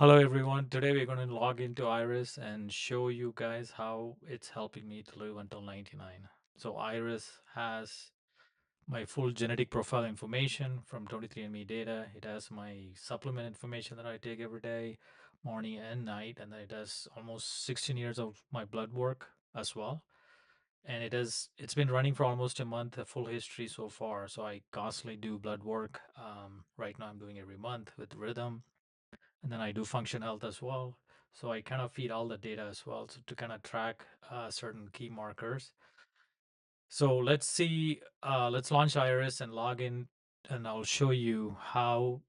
Hello everyone. Today we're going to log into Iris and show you guys how it's helping me to live until 99. So Iris has my full genetic profile information from 23andMe data. It has my supplement information that I take every day, morning and night, and then it has almost 16 years of my blood work as well. And it's been running for almost a month, a full history so far. So I constantly do blood work. Right now I'm doing every month with rhythm, and then I do function health as well. So I kind of feed all the data as well, so to kind of track certain key markers. So let's see, let's launch Iris and log in, and I'll show you how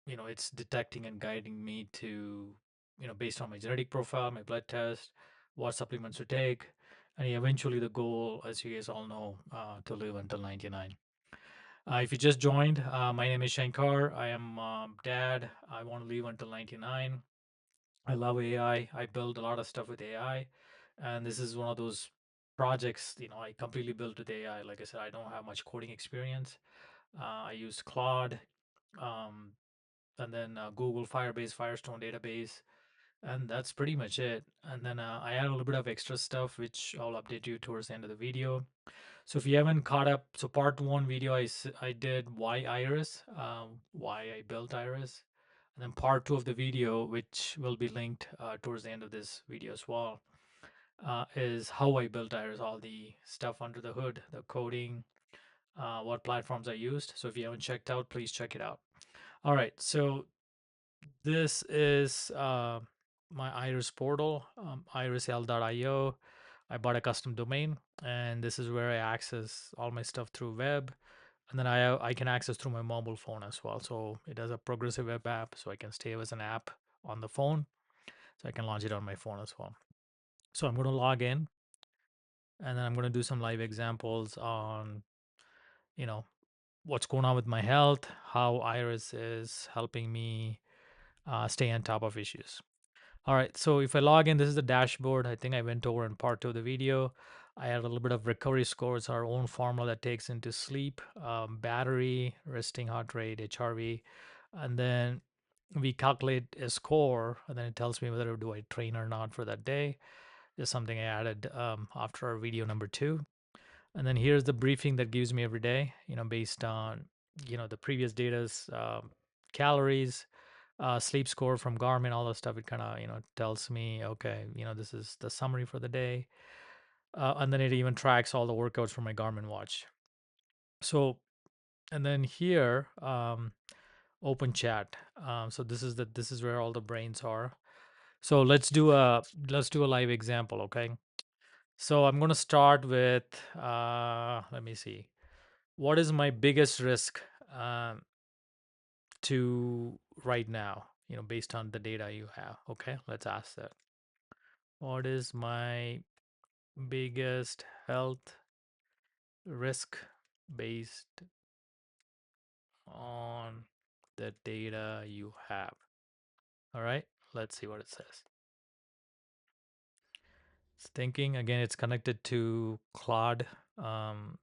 it's detecting and guiding me to based on my genetic profile, my blood test, what supplements to take, and eventually the goal, as you guys all know, to live until 99. If you just joined, my name is Shankar. I am dad. I want to live until 99. I love AI. I build a lot of stuff with AI, and this is one of those projects, I completely built with AI. Like I said, I don't have much coding experience. I use Claude, um, and then Google Firebase, Firestone database, and that's pretty much it. And then I add a little bit of extra stuff, which I'll update you towards the end of the video. So if you haven't caught up, so part one video I did why Iris, why I built Iris, and then part two of the video, which will be linked towards the end of this video as well, is how I built Iris, all the stuff under the hood, the coding, what platforms I used. So if you haven't checked out, please check it out. All right, so this is my Iris portal, irisl.io. I bought a custom domain, and this is where I access all my stuff through web. And then I can access through my mobile phone as well. So it has a progressive web app, so I can stay as an app on the phone. So I can launch it on my phone as well. So I'm going to log in, and then I'm going to do some live examples on, you know, what's going on with my health, how Iris is helping me stay on top of issues. All right, so if I log in, this is the dashboard. I think I went over in part two of the video. I had a little bit of recovery scores, our own formula that takes into sleep, battery, resting heart rate, HRV, and then we calculate a score, and then it tells me whether do I train or not for that day. Is something I added after our video number two. And then here's the briefing that gives me every day, based on the previous data's calories, sleep score from Garmin, all that stuff. It kind of tells me, okay, this is the summary for the day, and then it even tracks all the workouts from my Garmin watch. So, and then here, open chat. So this is where all the brains are. So let's do a live example, okay? So I'm going to start with let me see. What is my biggest risk to right now? Based on the data you have. Okay, let's ask that. What is my biggest health risk based on the data you have? All right, let's see what it says. It's thinking again. It's connected to Claude Sonnet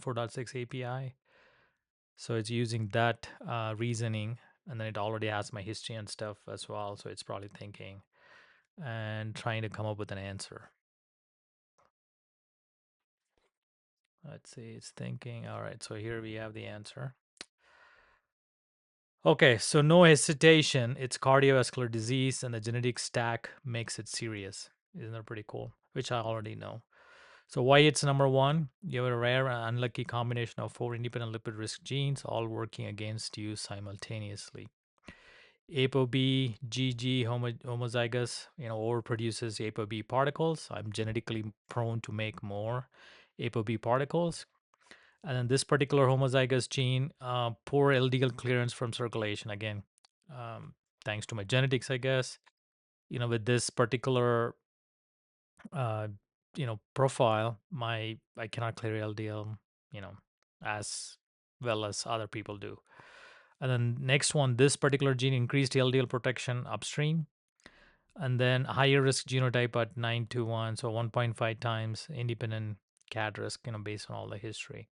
4.6 API. So it's using that reasoning, and then it already has my history and stuff as well. So it's probably thinking and trying to come up with an answer. Let's see, it's thinking. All right, so here we have the answer. Okay, so no hesitation. It's cardiovascular disease, and the genetic stack makes it serious. Isn't that pretty cool? Which I already know. So why it's number one? You have a rare and unlucky combination of four independent lipid risk genes all working against you simultaneously. ApoB GG homozygous, overproduces ApoB particles. I'm genetically prone to make more ApoB particles. And then this particular homozygous gene, poor LDL clearance from circulation. Again, um, thanks to my genetics, I guess. With this particular, uh, profile, I cannot clear LDL, as well as other people do. And then next one, this particular gene increased LDL protection upstream, and then higher risk genotype at 9 to 1, so 1.5 times independent CAD risk, based on all the history.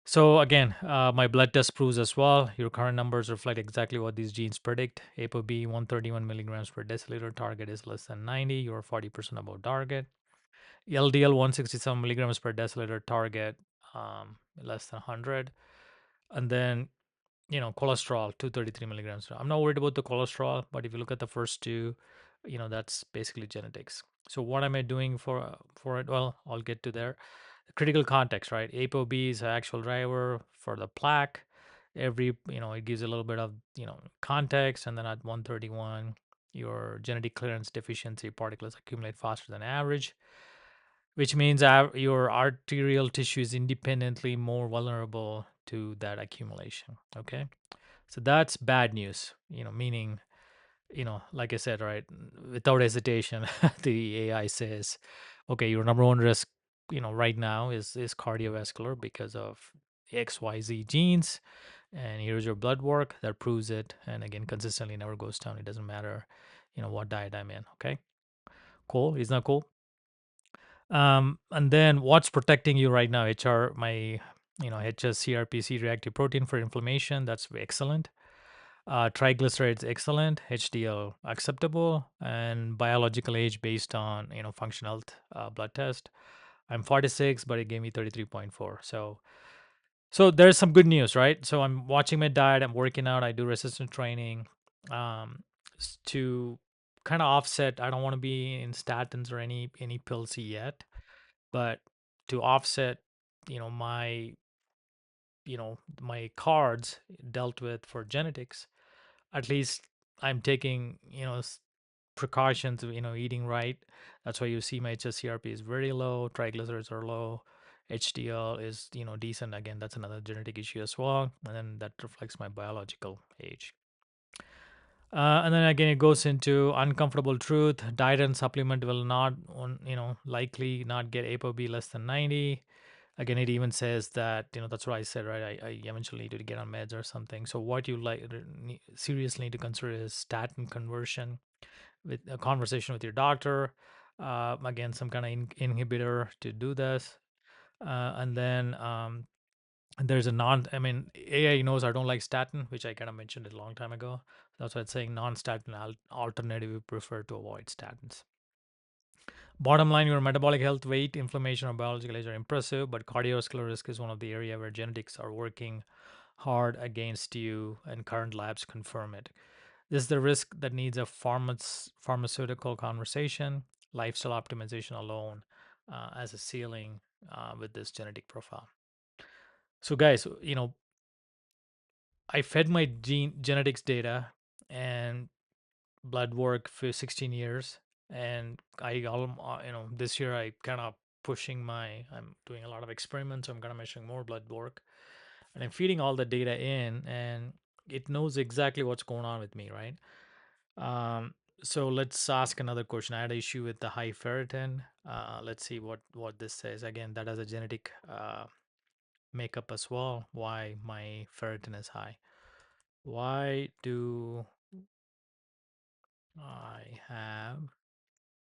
So again, my blood test proves as well. Your current numbers reflect exactly what these genes predict. ApoB 131 milligrams per deciliter, target is less than 90. You're 40% above target. LDL 167 milligrams per deciliter, target less than 100. And then cholesterol 233 milligrams. I'm not worried about the cholesterol, but if you look at the first two, that's basically genetics. So what am I doing for it? Well, I'll get to there. Critical context, right? ApoB is an actual driver for the plaque. Every it gives a little bit of context, and then at 131, your genetic clearance deficiency particles accumulate faster than average, which means your arterial tissue is independently more vulnerable to that accumulation. Okay, so that's bad news, meaning, like I said, right, without hesitation, the AI says, okay, your number one risk, right now is cardiovascular because of XYZ genes. And here's your blood work that proves it. And again, consistently never goes down. It doesn't matter, what diet I'm in. Okay, cool. Isn't that cool? And then what's protecting you right now? My, HSCRPC reactive protein for inflammation. That's excellent. Triglycerides excellent, HDL acceptable, and biological age based on functional blood test. I'm 46, but it gave me 33.4. So there's some good news, right? So I'm watching my diet, I'm working out, I do resistance training, to kind of offset. I don't want to be in statins or any pills yet, but to offset, my my cards dealt with for genetics. At least I'm taking, precautions of, eating right. That's why you see my HSCRP is very low, triglycerides are low, HDL is, decent. Again, that's another genetic issue as well. And then that reflects my biological age. And then again, it goes into uncomfortable truth. Diet and supplement will not, likely not get ApoB less than 90. Again, it even says that, that's what I said, right? I eventually need to get on meds or something. So what you seriously need to consider is statin conversion with a conversation with your doctor. Again, some kind of inhibitor to do this. And then there's a I mean, AI knows I don't like statin, which I kind of mentioned it a long time ago. That's why it's saying non-statin alternative we prefer to avoid statins. Bottom line, your metabolic health, weight, inflammation, or biological age are impressive, but cardiovascular risk is one of the area where genetics are working hard against you, and current labs confirm it. This is the risk that needs a pharmaceutical conversation. Lifestyle optimization alone as a ceiling with this genetic profile. So, guys, I fed my genetics data and blood work for 16 years, and this year I kind of I'm doing a lot of experiments. So I'm kind of measuring more blood work, and I'm feeding all the data in, and it knows exactly what's going on with me, right? Um, so let's ask another question. I had an issue with the high ferritin. Let's see what this says. Again, that has a genetic makeup as well. Why my ferritin is high? Why do I have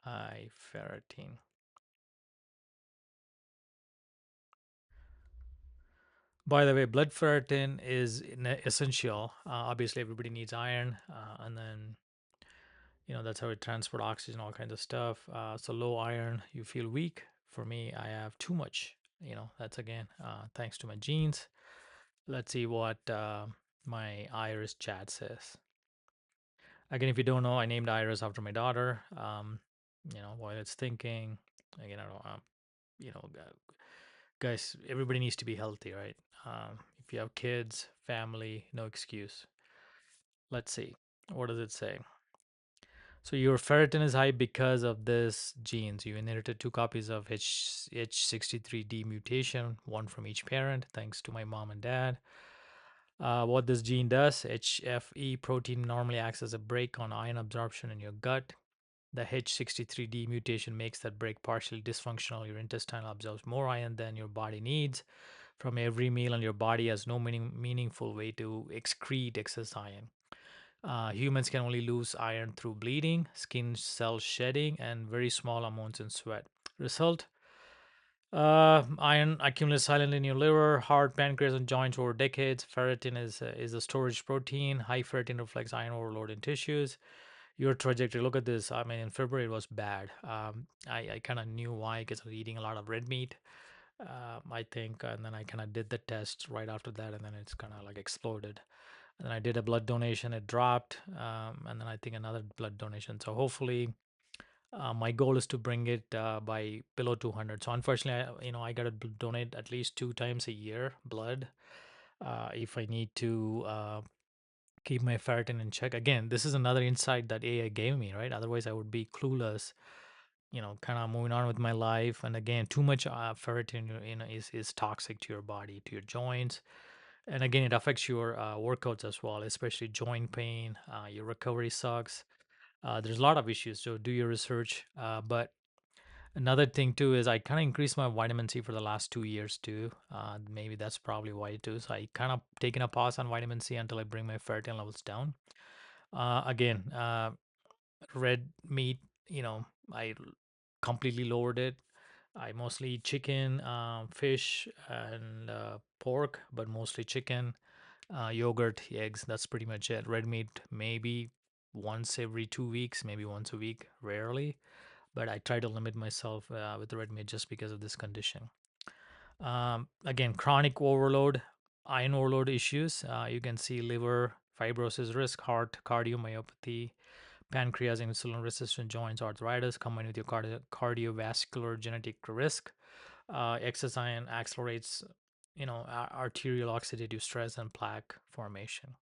high ferritin? By the way, blood ferritin is essential. Obviously, everybody needs iron, and then that's how it transport oxygen, all kinds of stuff. So low iron, you feel weak. For me, I have too much. That's again thanks to my genes. Let's see what my iris chat says. Again, if you don't know, I named Iris after my daughter. While it's thinking, again, I don't, guys, everybody needs to be healthy, right? If you have kids, family, no excuse. Let's see. What does it say? So your ferritin is high because of this genes. You inherited two copies of H63D mutation, one from each parent, thanks to my mom and dad. What this gene does, HFE protein normally acts as a brake on iron absorption in your gut. The H63D mutation makes that brake partially dysfunctional. Your intestine absorbs more iron than your body needs from every meal, and your body has no meaningful way to excrete excess iron. Humans can only lose iron through bleeding, skin cell shedding, and very small amounts in sweat. Result: Iron accumulates silently in your liver, heart, pancreas, and joints over decades. Ferritin is a storage protein. High ferritin reflects iron overload in tissues. Your trajectory. Look at this. I mean, in February it was bad. I kind of knew why because I was eating a lot of red meat. I think, and then I kind of did the test right after that, and then it's kind of like exploded. And then I did a blood donation. It dropped, and then I think another blood donation. So hopefully my goal is to bring it by below 200. So unfortunately, I got to donate at least 2 times a year blood if I need to keep my ferritin in check. Again, this is another insight that AI gave me, right? Otherwise, I would be clueless, kind of moving on with my life. And again, too much ferritin, is toxic to your body, to your joints. And again, it affects your workouts as well, especially joint pain. Your recovery sucks. There's a lot of issues. So do your research. But another thing too is I kind of increased my vitamin C for the last 2 years too. Maybe that's probably why too. So I kind of taken a pause on vitamin C until I bring my ferritin levels down. Again, red meat, I completely lowered it. I mostly eat chicken, fish, and pork, but mostly chicken, yogurt, eggs. That's pretty much it. Red meat, maybe once every 2 weeks, maybe once a week, rarely, but I try to limit myself with the red meat just because of this condition. Again, chronic overload, iron overload issues. You can see liver fibrosis risk, heart, cardiomyopathy, pancreas, insulin resistant joints, arthritis, combined with your cardiovascular genetic risk. Excess iron accelerates, arterial oxidative stress and plaque formation.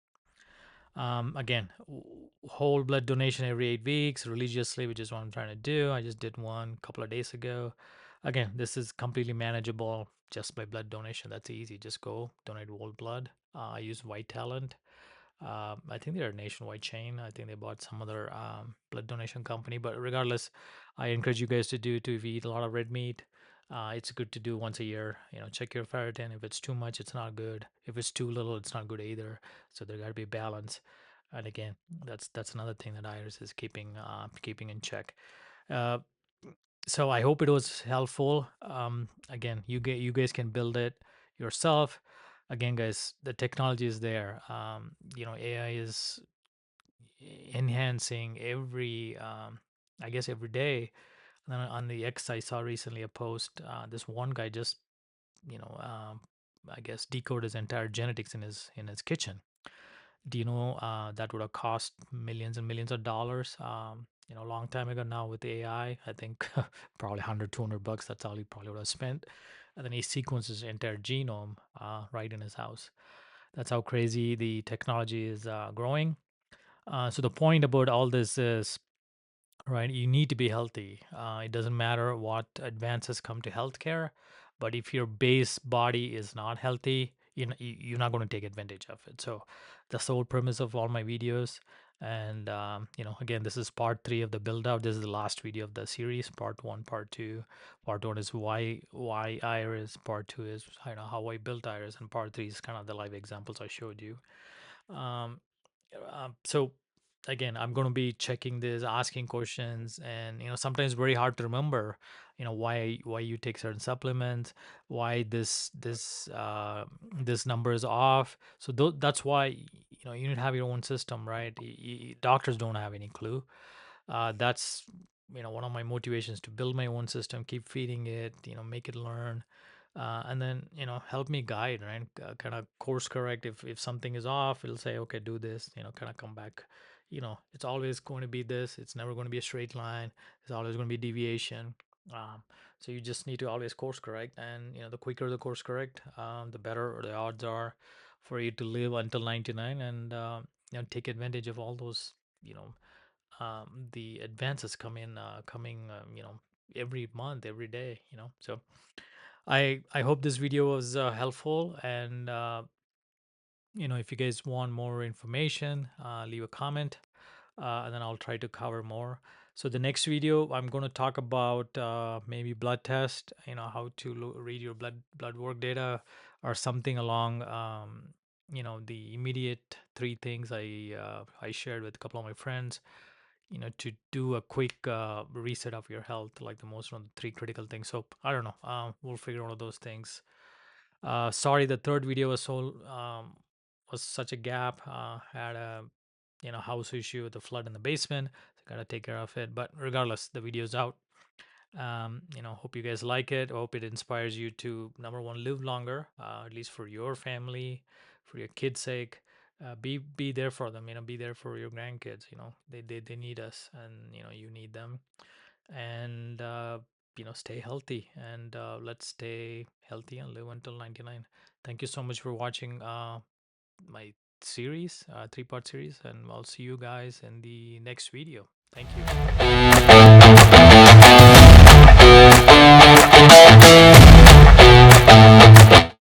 Again, whole blood donation every 8 weeks religiously, which is what I'm trying to do. I just did one a couple of days ago. Again, this is completely manageable just by blood donation. That's easy. Just go donate whole blood. I use White Talent. I think they're a nationwide chain. I think they bought some other blood donation company. But regardless, I encourage you guys to do too. If you eat a lot of red meat, it's good to do once a year. Check your ferritin. If it's too much, it's not good. If it's too little, it's not good either. So there got to be balance. And again, that's another thing that Iris is keeping in check. Uh, so I hope it was helpful. Again, you guys can build it yourself. Again, guys, the technology is there. AI is enhancing I guess every day. And then on the X, I saw recently a post. This one guy just, I guess decoded his entire genetics in his kitchen. Do you know that would have cost millions and millions of dollars? A long time ago. Now with AI, I think probably 100, $200. That's all he probably would have spent. And then he sequences his entire genome right in his house. That's how crazy the technology is growing. So the point about all this is, right, you need to be healthy. It doesn't matter what advances come to healthcare, but if your base body is not healthy, you're not going to take advantage of it. So that's the whole premise of all my videos. And again, this is part 3 of the build out. This is the last video of the series, part 1, part 2. Part 1 is why iris, part 2 is how I built iris, and part 3 is kind of the live examples I showed you. um, so again, I'm going to be checking this, asking questions, and sometimes very hard to remember why you take certain supplements, why this number is off. So that's why you need to have your own system, right? Doctors don't have any clue. That's one of my motivations, to build my own system, keep feeding it, make it learn, and then help me guide, right? Kind of course correct. If something is off, it'll say, okay, do this, kind of come back. It's always going to be this, it's never going to be a straight line, there's always going to be deviation. So you just need to always course correct, and the quicker the course correct, the better the odds are for you to live until 99, and take advantage of all those you know the advances coming every month, every day. So I hope this video was helpful, and if you guys want more information, leave a comment, and then I'll try to cover more. So the next video, I'm going to talk about maybe blood test, how to read your blood work data, or something along the immediate 3 things I shared with a couple of my friends. to do a quick reset of your health, like the most one of the three critical things. So I don't know. We'll figure all of those things. Sorry, the third video was such a gap. Had a house issue with the flood in the basement. So gotta take care of it. But regardless, the video's out. Hope you guys like it. Hope it inspires you to, number one, live longer, at least for your family, for your kids' sake. Be there for them. Be there for your grandkids. They need us, and you need them. And stay healthy, and let's stay healthy and live until 99. Thank you so much for watching my series, three-part series, and I'll see you guys in the next video. Thank you.